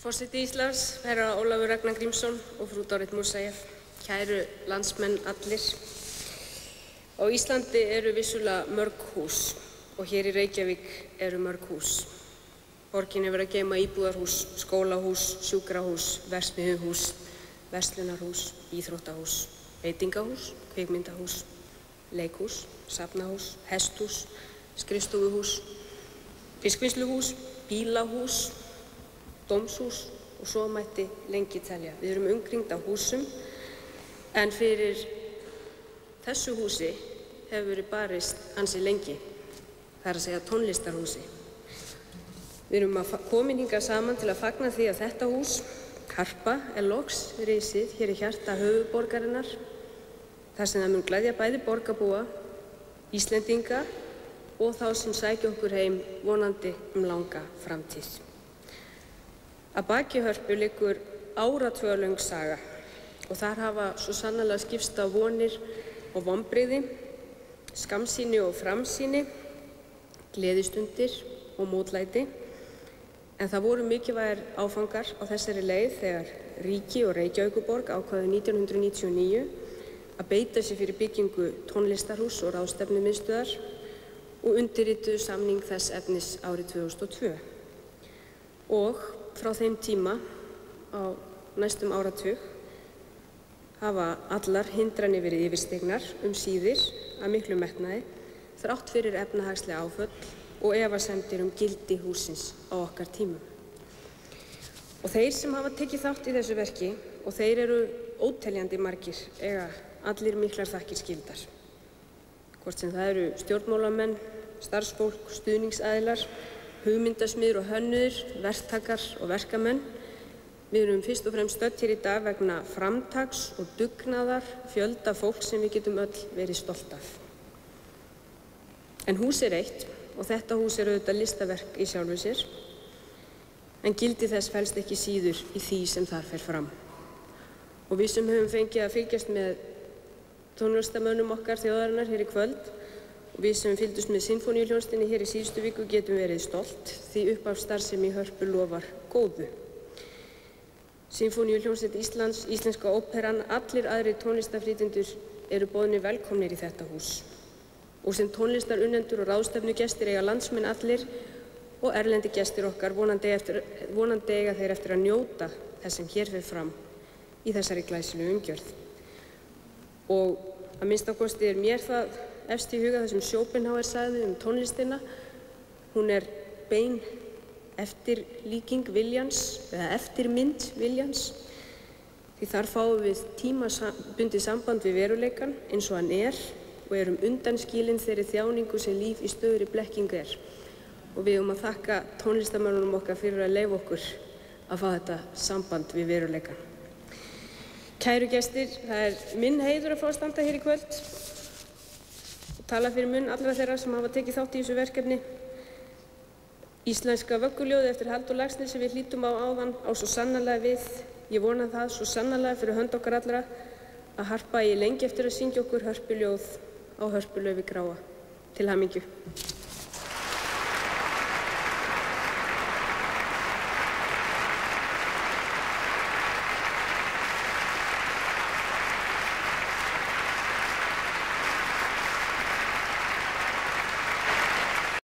Forseti Íslands, herra Ólafur Ragnar Grímsson og frú Dorrit Moussaieff, kæru landsmenn allir. Á Íslandi eru vissulega mörg hús og hér í Reykjavík eru mörg hús. Borgin hefur að geyma íbúðarhús, skólahús, sjúkrahús, verksmiðjuhús, verslunarhús, íþróttahús, veitingahús, kvikmyndahús, leikhús, safnahús, hesthús, skrifstofuhús, fiskvinnsluhús, bílahús, dómshús og svo mætti lengi telja. Við erum umkringd af húsum en fyrir þessu húsi hefur verið barist ansi lengi. Það er að segja tónlistarhúsi. Við erum komin hingað saman til að fagna því að þetta hús, Harpa, er loks risið hér í hjarta höfuðborgarinnar þar sem það mun gleðja bæði borgarbúa, Íslendinga og þá sem sækja okkur heim vonandi langa framtíð. Að baki Hörpu liggur áratugalöng saga og þar hafa svo sannarlega skipst á vonir og vonbrigði, skammsýni og framsýni, gleðistundir og mótlæti. En það voru mikilvægir áfangar á þessari leið þegar ríki og Reykjavíkurborg ákváðu 1999 að beita sér fyrir byggingu tónlistarhúss og ráðstefnumiðstöðvar og undirrituðu samning þess efnis árið 2002. Og frá þeim tíma á næstum áratug hafa allar hindranir verið yfirstignar síðir að miklu metnaði þrátt fyrir efnahagsleg áföll og efasemdir gildi hússins á okkar tímum. Og þeir sem hafa tekið þátt í þessu verki, og þeir eru óteljandi margir, eiga allir miklar þakkir skildar. Hvort sem það eru stjórnmálamenn, starfsfólk, stuðningsaðilar, hugmyndasmiðir og hönnuðir, verktakar og verkamenn. Við erum fyrst og fremst stödd hér í dag vegna framtaks og dugnaðar fjölda fólks sem við getum öll verið stolt af. En hús er eitt og þetta hús er auðvitað listaverk í sjálfu sér, en gildi þess felst ekki síður í því sem þar fer fram. Og við sem höfum fengið að fylgjast með tónlistarmönnum okkar þjóðarinnar hér í kvöld og við sem fylgdust með Sinfóníuhljómsveitinni hér í síðustu viku getum verið stolt því upphafsstarfsemi í Hörpu lofar góðu. Sinfóníuhljómsveit Íslands, Íslenska óperan, allir aðrir tónlistarflytjendur eru boðnir velkomnir í þetta hús. Og sem tónlistarunnendur og ráðstefnugestir eiga landsmenn allir og erlendi gestir okkar vonandi eiga þeir eftir að njóta þess sem hér fer fram í þessari glæsilegu umgjörð. Og að minnsta kosti er mér það efst í huga það sem Schopenhauer sagði tónlistina. Hún er bein eftirlíking viljans eða eftirmynd viljans. Því þar fáum við tímabundið samband við veruleikann eins og hann er og erum undanskilin þeirri þjáningu sem líf í stöðugri blekkingu er. Og við að þakka tónlistarmönnunum okkar fyrir að leyfa okkur að fá þetta samband við veruleikann. Kæru gestir, það er minn heiður að fá að standa hér í kvöld og tala fyrir munn allra þeirra sem hafa tekið þátt í þessu verkefni. Íslenska vögguljóðið eftir Halldór Laxness sem við hlýddum á áðan á svo sannarlega við. Ég vona það svo sannarlega fyrir hönd okkar allra að Harpa eigi lengi eftir að syngja okkur hörpuljóð á hörpulaufi gráa. Til hamingju.